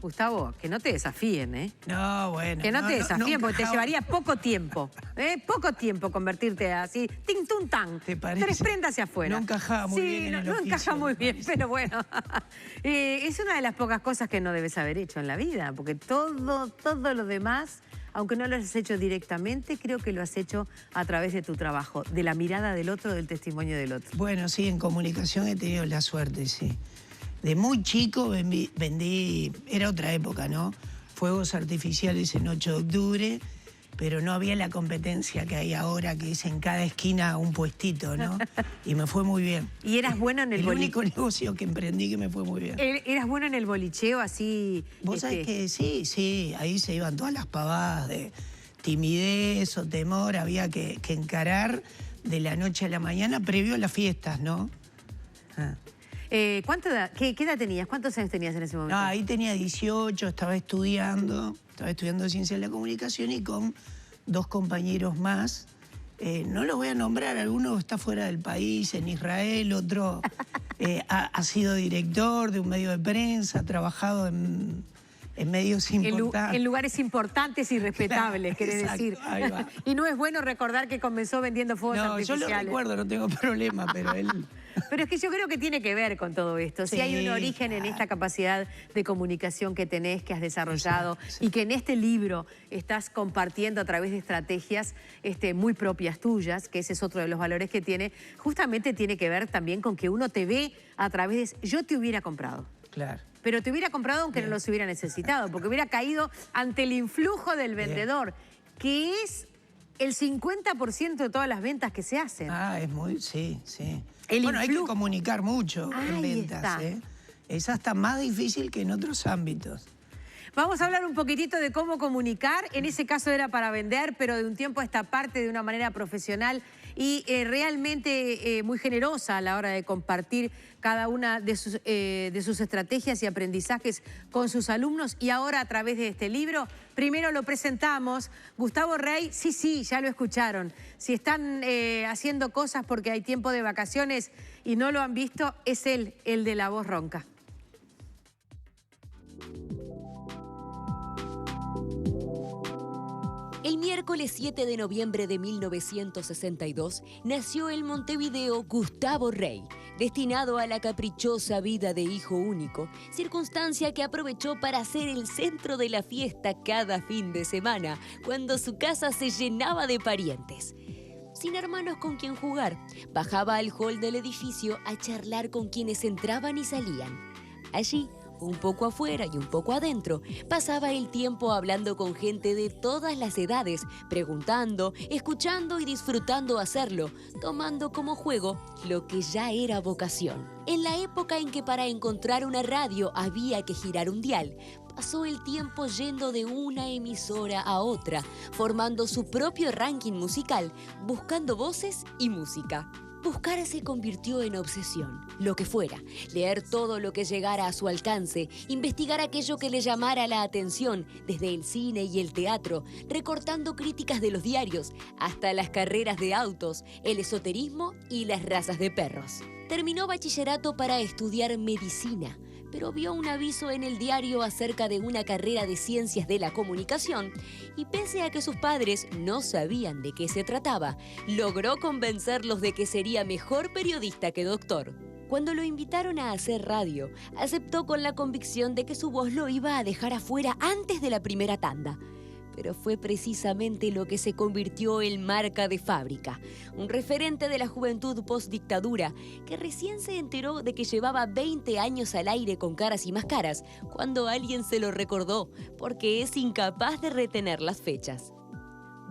Gustavo, que no te desafíen, ¿eh? No, bueno. Que no te desafíen, porque te jamás. llevaría poco tiempo. Poco tiempo convertirte así, ting, tum, tan. ¿Te parece? 3 prendas hacia afuera. No encajaba muy bien en el no oficio, encaja muy me bien, parece. pero bueno. Es una de las pocas cosas que no debes haber hecho en la vida, porque todo lo demás, aunque no lo has hecho directamente, creo que lo has hecho a través de tu trabajo, de la mirada del otro, del testimonio del otro. Bueno, sí, en comunicación he tenido la suerte, sí. De muy chico vendí, era otra época, ¿no? Fuegos artificiales en 8 de octubre, pero no había la competencia que hay ahora, que es en cada esquina un puestito, ¿no? Y me fue muy bien. ¿Y eras bueno en el único negocio que emprendí que me fue muy bien. ¿Eras bueno en el bolicheo así? Vos sabés que sí, ahí se iban todas las pavadas de timidez o temor, había que encarar de la noche a la mañana previo a las fiestas, ¿no? Ah. ¿Qué edad tenías? ¿Cuántos años tenías en ese momento? No, ahí tenía 18, estaba estudiando Ciencias de la Comunicación y con 2 compañeros más. No los voy a nombrar, alguno está fuera del país, en Israel, otro ha sido director de un medio de prensa, ha trabajado en medios importantes. En lugares importantes y respetables, Claro, querés exacto, decir. ahí va. Y no es bueno recordar que comenzó vendiendo fuegos artificiales. No, yo lo recuerdo, no tengo problema, pero él... Pero es que yo creo que tiene que ver con todo esto. Si hay un origen en esta capacidad de comunicación que tenés, que has desarrollado, y que en este libro estás compartiendo a través de estrategias muy propias tuyas, que ese es otro de los valores que tiene, justamente tiene que ver también con que uno te ve a través de... Yo te hubiera comprado. Claro. Pero te hubiera comprado aunque no los hubiera necesitado, porque hubiera caído ante el influjo del vendedor, que es el 50% de todas las ventas que se hacen. Ah, es muy... Sí. Bueno, hay que comunicar mucho en Ahí ventas, está. ¿eh? Es hasta más difícil que en otros ámbitos. Vamos a hablar un poquitito de cómo comunicar. En ese caso era para vender, pero de un tiempo a esta parte de una manera profesional y realmente muy generosa a la hora de compartir cada una de sus estrategias y aprendizajes con sus alumnos. Y ahora a través de este libro, primero lo presentamos. Gustavo Rey, sí, ya lo escucharon. Si están haciendo cosas porque hay tiempo de vacaciones y no lo han visto, es él, el de la voz ronca. El miércoles 7 de noviembre de 1962 nació en Montevideo Gustavo Rey, destinado a la caprichosa vida de hijo único, circunstancia que aprovechó para ser el centro de la fiesta cada fin de semana, cuando su casa se llenaba de parientes. Sin hermanos con quien jugar, bajaba al hall del edificio a charlar con quienes entraban y salían. Allí, un poco afuera y un poco adentro, pasaba el tiempo hablando con gente de todas las edades, preguntando, escuchando y disfrutando hacerlo, tomando como juego lo que ya era vocación. En la época en que para encontrar una radio había que girar un dial, pasó el tiempo yendo de una emisora a otra, formando su propio ranking musical, buscando voces y música. Buscar se convirtió en obsesión, lo que fuera, leer todo lo que llegara a su alcance, investigar aquello que le llamara la atención, desde el cine y el teatro, recortando críticas de los diarios, hasta las carreras de autos, el esoterismo y las razas de perros. Terminó bachillerato para estudiar medicina, pero vio un aviso en el diario acerca de una carrera de ciencias de la comunicación y pese a que sus padres no sabían de qué se trataba, logró convencerlos de que sería mejor periodista que doctor. Cuando lo invitaron a hacer radio, aceptó con la convicción de que su voz lo iba a dejar afuera antes de la primera tanda. Pero fue precisamente lo que se convirtió en marca de fábrica, un referente de la juventud post-dictadura que recién se enteró de que llevaba 20 años al aire con Caras y Máscaras cuando alguien se lo recordó, porque es incapaz de retener las fechas.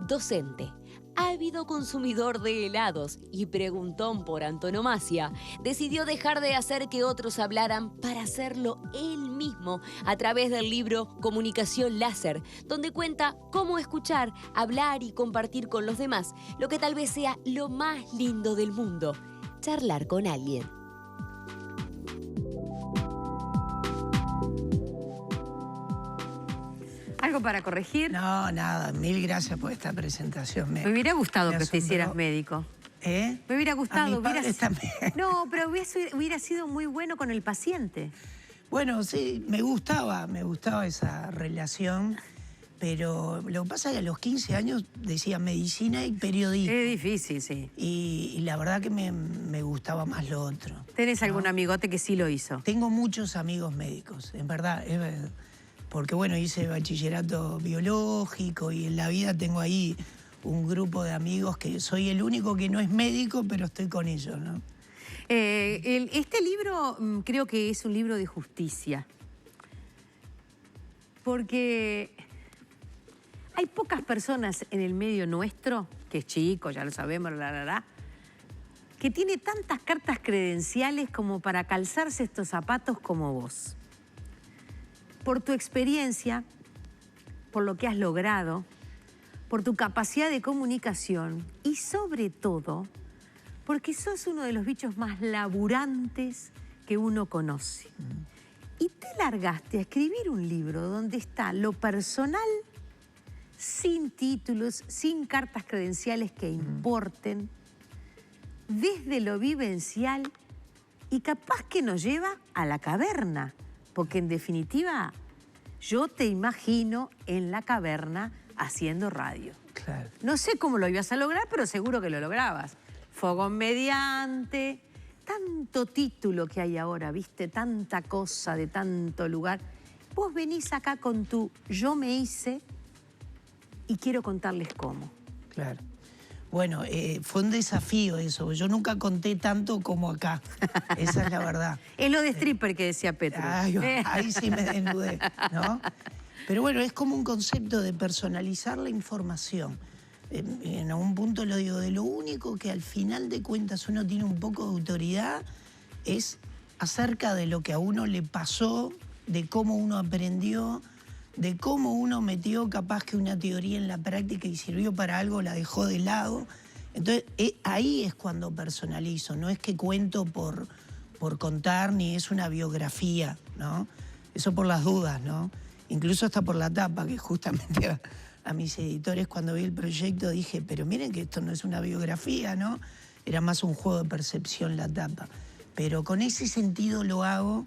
Docente, ávido consumidor de helados y preguntón por antonomasia, decidió dejar de hacer que otros hablaran para hacerlo él mismo a través del libro Comunicación Láser, donde cuenta cómo escuchar, hablar y compartir con los demás lo que tal vez sea lo más lindo del mundo, charlar con alguien. ¿Algo para corregir? No, nada, mil gracias por esta presentación. Me hubiera gustado que te asombró. hicieras médico. ¿Eh? Me hubiera gustado. A mis padres también. No, pero hubiera sido muy bueno con el paciente. Bueno, sí, me gustaba esa relación, pero lo que pasa es que a los 15 años decía medicina y periodismo. Es difícil, sí. Y la verdad que me gustaba más lo otro. ¿Tenés algún amigote que sí lo hizo? Tengo muchos amigos médicos, en verdad. Porque bueno, hice bachillerato biológico y en la vida tengo ahí un grupo de amigos que soy el único que no es médico, pero estoy con ellos, ¿no? Este libro creo que es un libro de justicia. Porque hay pocas personas en el medio nuestro, que es chico, ya lo sabemos, que tiene tantas cartas credenciales como para calzarse estos zapatos como vos. Por tu experiencia, por lo que has logrado, por tu capacidad de comunicación y sobre todo porque sos uno de los bichos más laburantes que uno conoce. Y te largaste a escribir un libro donde está lo personal, sin títulos, sin cartas credenciales que importen, desde lo vivencial y capaz que nos lleva a la caverna. Porque en definitiva, yo te imagino en la caverna haciendo radio. Claro. No sé cómo lo ibas a lograr, pero seguro que lo lograbas. Fogón mediante, tanto título que hay ahora, ¿viste? Tanta cosa de tanto lugar. Vos venís acá con tu yo me hice y quiero contarles cómo. Claro. Bueno, fue un desafío eso. Yo nunca conté tanto como acá. Esa es la verdad. Es lo de stripper que decía Petro. Ahí sí me desnudé, ¿no? Pero bueno, es como un concepto de personalizar la información. En algún punto lo digo, de lo único que al final de cuentas uno tiene un poco de autoridad es acerca de lo que a uno le pasó, de cómo uno aprendió, de cómo uno metió capaz que una teoría en la práctica y sirvió para algo, la dejó de lado. Entonces, ahí es cuando personalizo, no es que cuento por contar, ni es una biografía, ¿no? Eso por las dudas, ¿no? Incluso hasta por la tapa, que justamente a mis editores cuando vi el proyecto dije, pero miren que esto no es una biografía, ¿no? Era más un juego de percepción la tapa. Pero con ese sentido lo hago.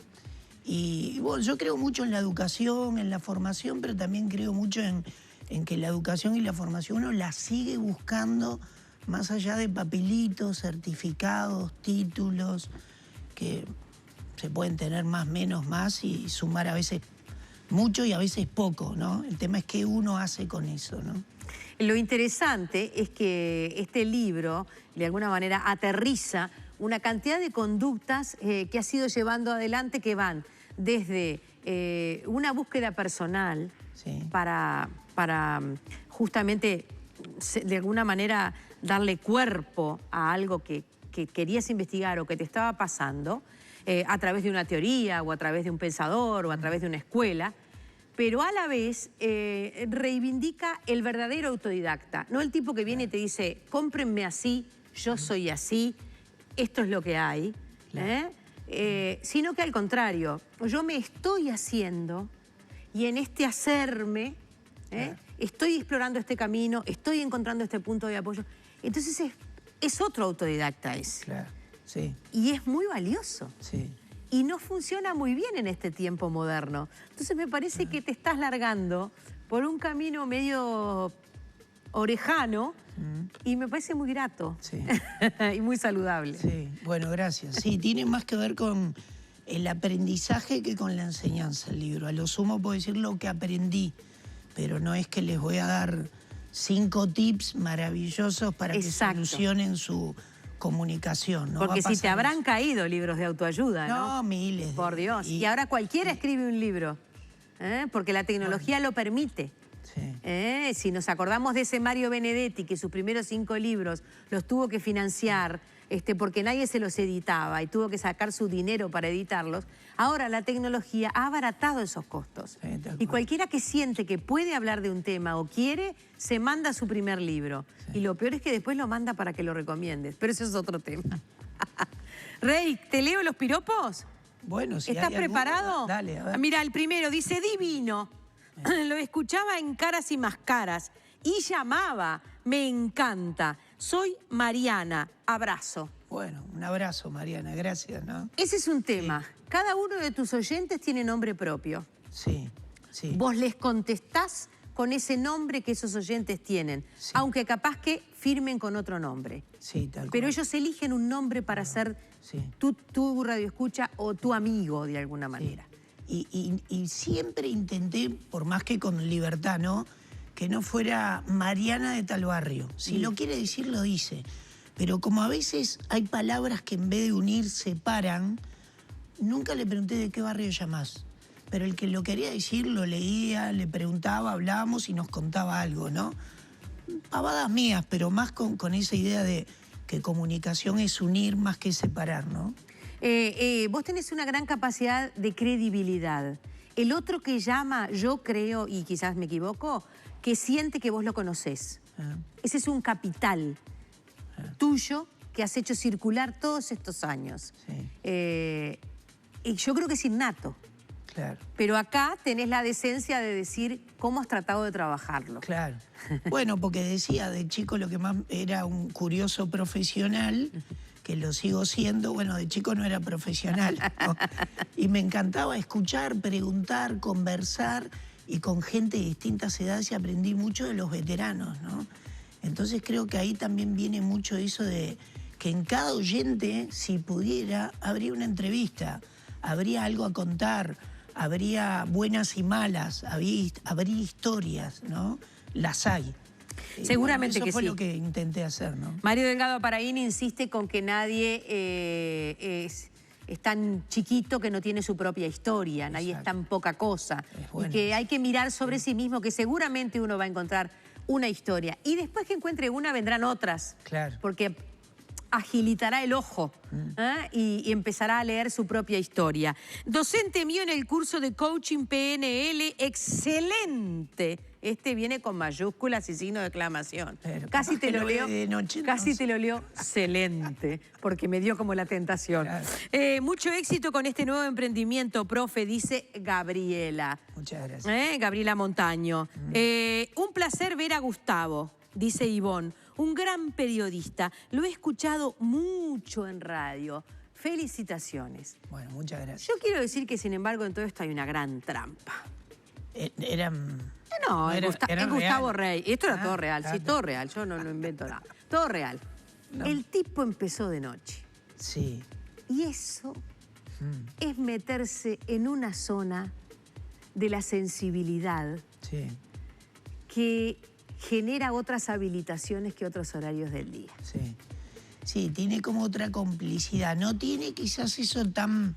Y bueno, yo creo mucho en la educación, en la formación, pero también creo mucho en que la educación y la formación uno la sigue buscando más allá de papelitos, certificados, títulos, que se pueden tener más, menos, más y sumar a veces mucho y a veces poco, ¿no? El tema es qué uno hace con eso, ¿no? Lo interesante es que este libro, de alguna manera, aterriza una cantidad de conductas que has ido llevando adelante que van desde una búsqueda personal Sí. para justamente, de alguna manera, darle cuerpo a algo que querías investigar o que te estaba pasando, a través de una teoría o a través de un pensador o a través de una escuela, pero a la vez reivindica el verdadero autodidacta, no el tipo que viene y te dice, cómprenme así, yo soy así, esto es lo que hay, sino que al contrario, yo me estoy haciendo y en este hacerme estoy explorando este camino, estoy encontrando este punto de apoyo. Entonces es otro autodidacta ese. Claro, sí. Y es muy valioso. Sí. Y no funciona muy bien en este tiempo moderno. Entonces me parece que te estás largando por un camino medio orejano y me parece muy grato. Sí. Y muy saludable. Sí, bueno, gracias. Sí, tiene más que ver con el aprendizaje que con la enseñanza el libro. A lo sumo puedo decir lo que aprendí, pero no es que les voy a dar 5 tips maravillosos para que solucionen su comunicación. ¿No? Porque si te habrán caído libros de autoayuda, ¿no? No, miles. Por Dios. Y ahora cualquiera escribe un libro, porque la tecnología lo permite. Sí. Si nos acordamos de ese Mario Benedetti, que sus primeros 5 libros los tuvo que financiar porque nadie se los editaba y tuvo que sacar su dinero para editarlos, ahora la tecnología ha abaratado esos costos. Sí, y cualquiera que siente que puede hablar de un tema o quiere, se manda su primer libro. Sí. Y lo peor es que después lo manda para que lo recomiendes, pero eso es otro tema. Rey, ¿te leo los piropos? Bueno, si ¿Estás preparado? Dale, a ver. Mira, el primero dice, divino. Lo escuchaba en Caras y Más Caras y llamaba, me encanta. Soy Mariana, abrazo. Bueno, un abrazo, Mariana, gracias, ¿no? Ese es un tema. Cada uno de tus oyentes tiene nombre propio. Sí, sí. Vos les contestás con ese nombre que esos oyentes tienen, Sí. aunque capaz que firmen con otro nombre. Sí, tal cual. Pero ellos eligen un nombre para ser Sí. tu radioescucha o tu amigo de alguna manera. Y siempre intenté, por más que con libertad, ¿no? Que no fuera Mariana de tal barrio. Si lo quiere decir, lo dice. Pero como a veces hay palabras que en vez de unir separan, nunca le pregunté de qué barrio llamás. Pero el que lo quería decir lo leía, le preguntaba, hablábamos y nos contaba algo, ¿no? Pavadas mías, pero más con esa idea de que comunicación es unir más que separar, ¿no? Vos tenés una gran capacidad de credibilidad. El otro que llama, yo creo, y quizás me equivoco, que siente que vos lo conocés. Ese es un capital tuyo que has hecho circular todos estos años. Sí. Y yo creo que es innato. Claro. Pero acá tenés la decencia de decir cómo has tratado de trabajarlo. Claro. Bueno, porque decía, de chico lo que más era un curioso profesional, que lo sigo siendo, bueno, de chico no era profesional, ¿no? Y me encantaba escuchar, preguntar, conversar, y con gente de distintas edades y aprendí mucho de los veteranos, ¿no? Entonces creo que ahí también viene mucho eso de que en cada oyente, si pudiera, habría una entrevista, habría algo a contar, habría buenas y malas, habría historias, ¿no? Las hay. Seguramente bueno, que eso fue sí. lo que intenté hacer, ¿no? Mario Delgado Aparaín insiste con que nadie es tan chiquito que no tiene su propia historia, nadie es Exacto. tan poca cosa. Es bueno. Y que hay que mirar sobre sí mismo, que seguramente uno va a encontrar una historia. Y después que encuentre una, vendrán otras. Claro. Porque agilitará el ojo y empezará a leer su propia historia. Docente mío en el curso de coaching PNL, excelente. Este viene con mayúsculas y signo de exclamación. Pero Casi capaz te que lo lo ve leo. de noche, Casi no te lo leo excelente, porque me dio como la tentación. Claro. Mucho éxito con este nuevo emprendimiento, profe, dice Gabriela. Muchas gracias. Gabriela Montaño. Un placer ver a Gustavo, dice Ivonne, un gran periodista. Lo he escuchado mucho en radio. Felicitaciones. Bueno, muchas gracias. Yo quiero decir que, sin embargo, en todo esto hay una gran trampa. Eran... No, Era- es era Gustavo real. Rey. Esto era Ah, todo real, sí, claro. todo real. Yo no invento nada. Todo real. No. El tipo empezó de noche. Sí. Y eso es meterse en una zona de la sensibilidad Sí, que genera otras habilitaciones que otros horarios del día. sí. Sí, tiene como otra complicidad. No tiene quizás eso tan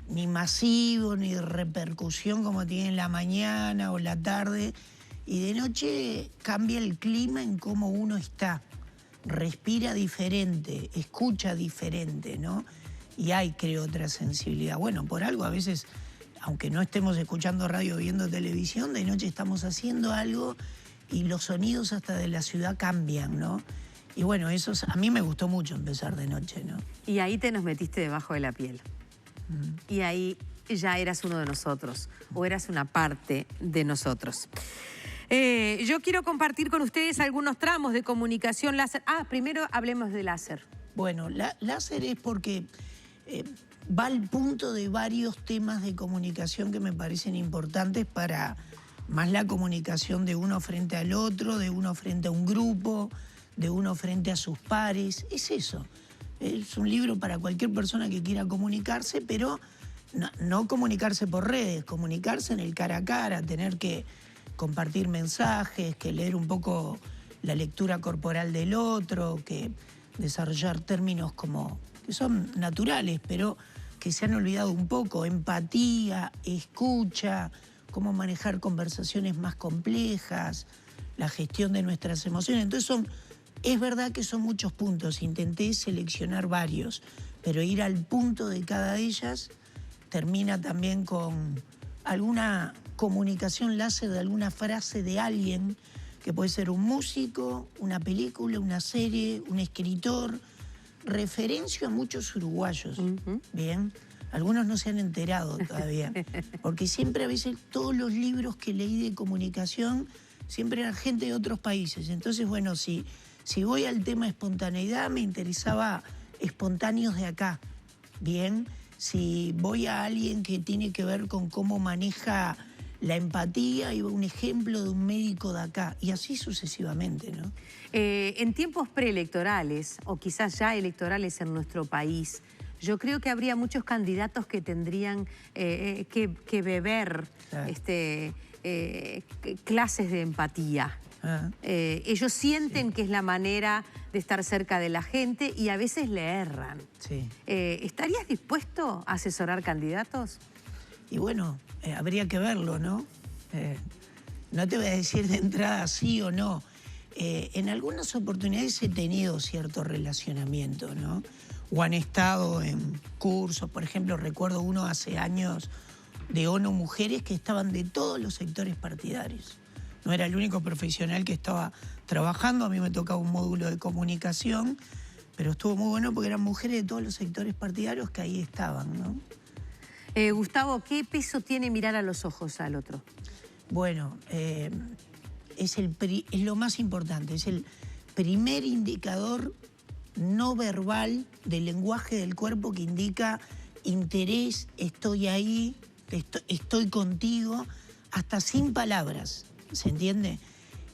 ni masivo, ni de repercusión como tiene en la mañana o la tarde. Y de noche cambia el clima en cómo uno está. Respira diferente, escucha diferente, ¿no? Y hay, creo, otra sensibilidad. Bueno, por algo a veces, aunque no estemos escuchando radio o viendo televisión, de noche estamos haciendo algo y los sonidos hasta de la ciudad cambian, ¿no? Y bueno, eso a mí me gustó mucho empezar de noche, ¿no? Y ahí te nos metiste debajo de la piel. Y ahí ya eras uno de nosotros, o eras una parte de nosotros. Yo quiero compartir con ustedes algunos tramos de comunicación láser. Primero hablemos de láser. Bueno, láser es porque va al punto de varios temas de comunicación que me parecen importantes para más la comunicación de uno frente al otro, de uno frente a un grupo, de uno frente a sus pares. Es eso. Es un libro para cualquier persona que quiera comunicarse, pero no comunicarse por redes, comunicarse en el cara a cara, tener que compartir mensajes, que leer un poco la lectura corporal del otro, que desarrollar términos como que son naturales, pero que se han olvidado un poco: empatía, escucha, cómo manejar conversaciones más complejas, la gestión de nuestras emociones. Entonces es verdad que son muchos puntos, intenté seleccionar varios, pero ir al punto de cada de ellas termina también con alguna comunicación láser de alguna frase de alguien, que puede ser un músico, una película, una serie, un escritor. Referencio a muchos uruguayos, ¿bien? Algunos no se han enterado todavía, porque siempre a veces todos los libros que leí de comunicación siempre eran gente de otros países. Entonces, bueno, si Si voy al tema espontaneidad, me interesaba espontáneos de acá, ¿bien? Si voy a alguien que tiene que ver con cómo maneja la empatía, iba un ejemplo de un médico de acá, y así sucesivamente, ¿no? En tiempos preelectorales, o quizás ya electorales en nuestro país, yo creo que habría muchos candidatos que tendrían que beber Claro. clases de empatía. Ellos sienten que es la manera de estar cerca de la gente y a veces le erran. Sí. ¿Estarías dispuesto a asesorar candidatos? Y bueno, habría que verlo, ¿no? No te voy a decir de entrada sí o no. En algunas oportunidades he tenido cierto relacionamiento, ¿no? O han estado en cursos, por ejemplo, recuerdo uno hace años de ONU Mujeres que estaban de todos los sectores partidarios. No era el único profesional que estaba trabajando, a mí me tocaba un módulo de comunicación, pero estuvo muy bueno porque eran mujeres de todos los sectores partidarios que ahí estaban, ¿no? Gustavo, ¿qué peso tiene mirar a los ojos al otro? Bueno, es lo más importante, es el primer indicador no verbal del lenguaje del cuerpo que indica interés, estoy ahí, estoy contigo, hasta sin palabras, ¿se entiende?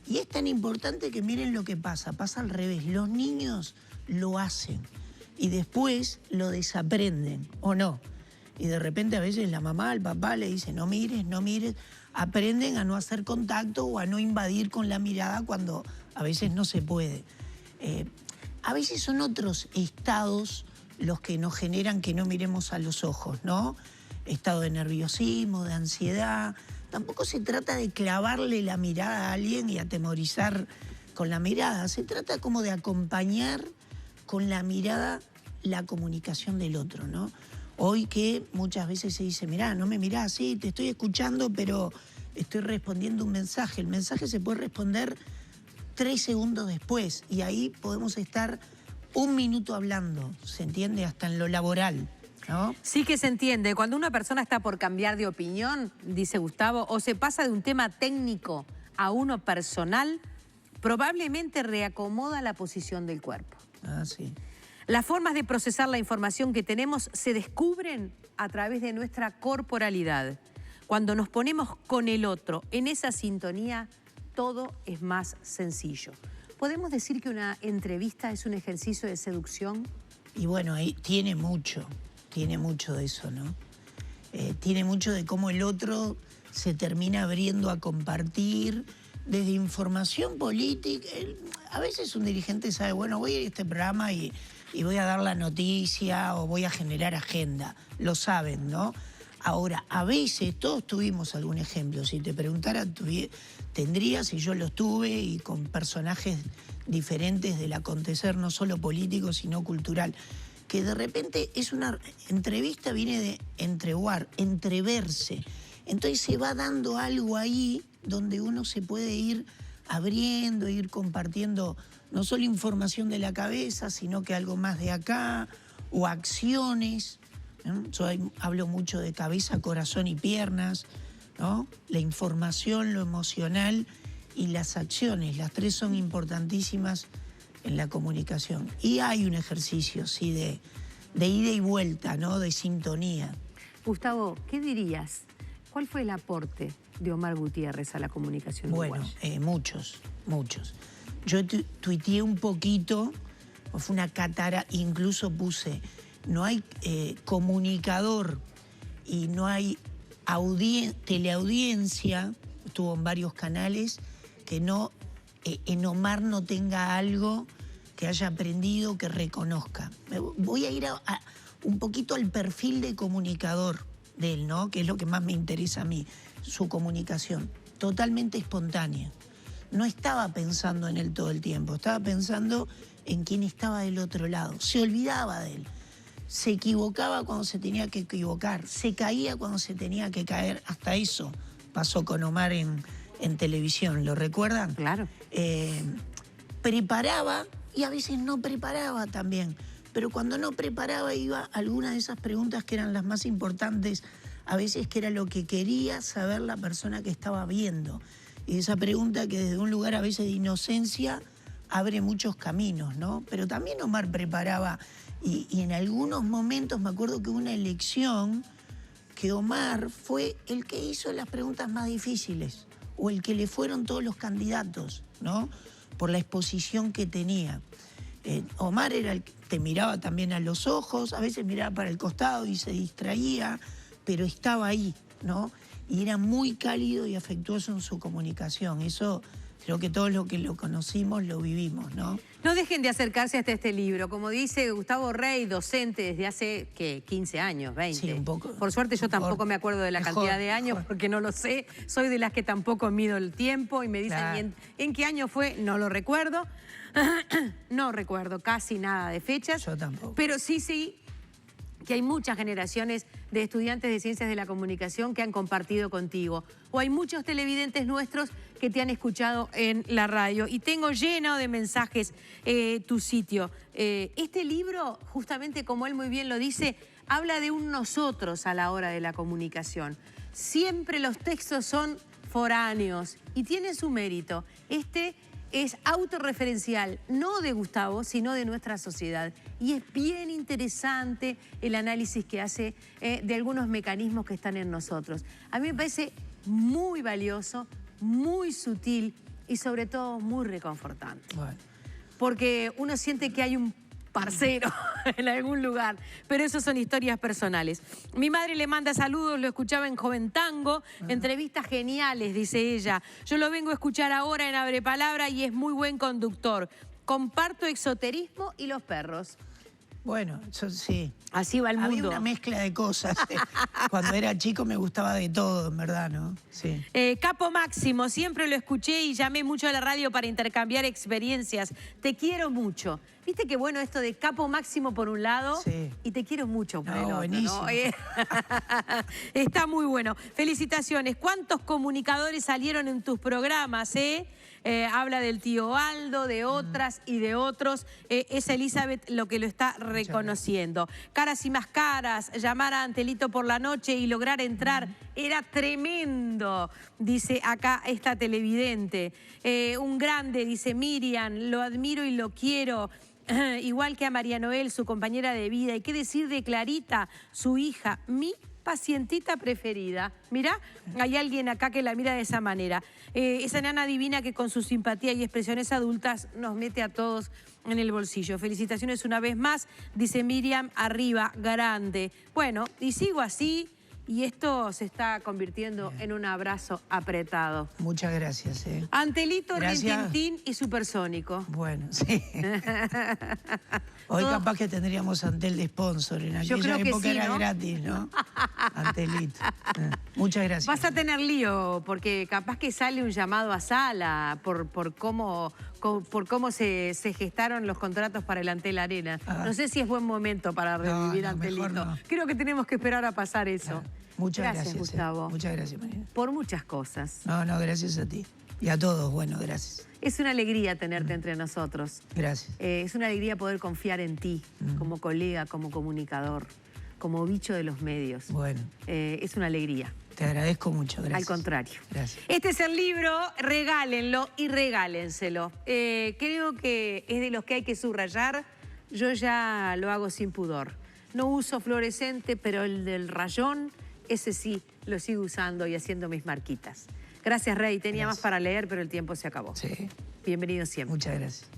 Y es tan importante que miren lo que pasa al revés, los niños lo hacen y después lo desaprenden, ¿o no? Y de repente a veces la mamá, el papá le dice no mires, no mires, aprenden a no hacer contacto o a no invadir con la mirada cuando a veces no se puede. A veces son otros estados los que nos generan que no miremos a los ojos, ¿no? Estado de nerviosismo, de ansiedad. Tampoco se trata de clavarle la mirada a alguien y atemorizar con la mirada. Se trata como de acompañar con la mirada la comunicación del otro, ¿no? Hoy que muchas veces se dice, mirá, no me mirás, sí, te estoy escuchando, pero estoy respondiendo un mensaje. El mensaje se puede responder 3 segundos después y ahí podemos estar 1 minuto hablando, ¿se entiende? Hasta en lo laboral, ¿no? Sí que se entiende. Cuando una persona está por cambiar de opinión, dice Gustavo, o se pasa de un tema técnico a uno personal, probablemente reacomoda la posición del cuerpo. Ah, sí. Las formas de procesar la información que tenemos se descubren a través de nuestra corporalidad. Cuando nos ponemos con el otro en esa sintonía, todo es más sencillo. ¿Podemos decir que una entrevista es un ejercicio de seducción? Y bueno, ahí tiene mucho de eso, ¿no? Tiene mucho de cómo el otro se termina abriendo a compartir desde información política. A veces un dirigente sabe, bueno, voy a ir a este programa y voy a dar la noticia o voy a generar agenda. Lo saben, ¿no? Ahora, a veces, todos tuvimos algún ejemplo. Si te preguntara, tendrías, y yo los tuve, y con personajes diferentes del acontecer, no solo político, sino cultural, que de repente es una entrevista, viene de entreguar, entreverse. Entonces se va dando algo ahí donde uno se puede ir abriendo, ir compartiendo no solo información de la cabeza, sino que algo más de acá, o acciones, ¿no? Yo hablo mucho de cabeza, corazón y piernas, ¿no? La información, lo emocional y las acciones, las 3 son importantísimas en la comunicación. Y hay un ejercicio, sí, de ida y vuelta, ¿no? De sintonía. Gustavo, ¿qué dirías? ¿Cuál fue el aporte de Omar Gutiérrez a la comunicación uruguaya? Bueno, muchos. Yo tuiteé un poquito, fue una catara, incluso puse, no hay comunicador y no hay teleaudiencia, estuvo en varios canales, que no en Omar no tenga algo que haya aprendido, que reconozca. Voy a ir un poquito al perfil de comunicador de él, ¿no? Que es lo que más me interesa a mí, su comunicación, totalmente espontánea. No estaba pensando en él todo el tiempo, estaba pensando en quién estaba del otro lado. Se olvidaba de él. Se equivocaba cuando se tenía que equivocar. Se caía cuando se tenía que caer. Hasta eso pasó con Omar en televisión. ¿Lo recuerdan? Claro. Preparaba y a veces no preparaba también. Pero cuando no preparaba iba a algunas de esas preguntas que eran las más importantes, a veces que era lo que quería saber la persona que estaba viendo. Y esa pregunta que desde un lugar a veces de inocencia abre muchos caminos, ¿no? Pero también Omar preparaba, y en algunos momentos me acuerdo que hubo una elección que Omar fue el que hizo las preguntas más difíciles, o el que le fueron todos los candidatos, ¿no? Por la exposición que tenía. Omar era el que te miraba también a los ojos, a veces miraba para el costado y se distraía, pero estaba ahí, ¿no? Y era muy cálido y afectuoso en su comunicación. Eso creo que todos los que lo conocimos lo vivimos, ¿no? No dejen de acercarse hasta este libro. Como dice Gustavo Rey, docente desde hace, ¿qué? 15 años, 20. Sí, un poco. Por suerte yo tampoco me acuerdo de la cantidad de años porque no lo sé. Soy de las que tampoco mido el tiempo y me dicen, Claro. ¿en qué año fue? No lo recuerdo. No recuerdo casi nada de fechas. Yo tampoco. Pero sí que hay muchas generaciones de estudiantes de Ciencias de la Comunicación que han compartido contigo. O hay muchos televidentes nuestros que te han escuchado en la radio. Y tengo lleno de mensajes tu sitio. Este libro, justamente como él muy bien lo dice, habla de un nosotros a la hora de la comunicación. Siempre los textos son foráneos y tienen su mérito. Este es autorreferencial, no de Gustavo, sino de nuestra sociedad. Y es bien interesante el análisis que hace de algunos mecanismos que están en nosotros. A mí me parece muy valioso, muy sutil y sobre todo muy reconfortante. Bueno. Porque uno siente que hay un parcero en algún lugar, pero eso son historias personales. Mi madre le manda saludos, lo escuchaba en Joven Tango, entrevistas geniales, dice ella. Yo lo vengo a escuchar ahora en Abre Palabra y es muy buen conductor. Comparto exoterismo y los perros. Bueno, yo sí. Así va el mundo. Había una mezcla de cosas. Cuando era chico me gustaba de todo, en verdad, ¿no? Sí. Capo Máximo, siempre lo escuché y llamé mucho a la radio para intercambiar experiencias. Te quiero mucho. ¿Viste qué bueno esto de Capo Máximo por un lado? Sí. Y te quiero mucho por el otro, buenísimo. ¿no? Está muy bueno. Felicitaciones. ¿Cuántos comunicadores salieron en tus programas, habla del tío Aldo, de otras y de otros. Es Elizabeth lo que lo está reconociendo. Caras y más caras, llamar a Antelito por la noche y lograr entrar. Era tremendo, dice acá esta televidente. Un grande, dice Miriam, lo admiro y lo quiero. Igual que a María Noel, su compañera de vida. ¿Y qué decir de Clarita, su hija? Mi pacientita preferida. Mirá, hay alguien acá que la mira de esa manera. Esa nana divina que con su simpatía y expresiones adultas nos mete a todos en el bolsillo. Felicitaciones una vez más, dice Miriam, arriba, grande. Bueno, y sigo así y esto se está convirtiendo en un abrazo apretado. Muchas gracias. Antelito, Gracias. Rintintín y Supersónico. Bueno, sí. Hoy capaz que tendríamos Antel de sponsor. En Yo aquella creo que época sí, era ¿no? gratis, ¿no? Antelito. Muchas gracias. Vas a tener lío, porque capaz que sale un llamado a sala por cómo se gestaron los contratos para el Antel Arena. No sé si es buen momento para revivir no, Antelito. mejor no. Creo que tenemos que esperar a pasar eso. Muchas gracias, Gustavo. Muchas gracias, María. Por muchas cosas. No, gracias a ti. Y a todos, bueno, gracias. Es una alegría tenerte entre nosotros. Gracias. Es una alegría poder confiar en ti, como colega, como comunicador, como bicho de los medios. Bueno. Es una alegría. Te agradezco mucho, gracias. Al contrario. Gracias. Este es el libro, regálenlo y regálenselo. Creo que es de los que hay que subrayar. Yo ya lo hago sin pudor. No uso fluorescente, pero el del rayón, ese sí, lo sigo usando y haciendo mis marquitas. Gracias, Rey. Tenía más para leer, pero el tiempo se acabó. Sí. Bienvenido siempre. Muchas gracias.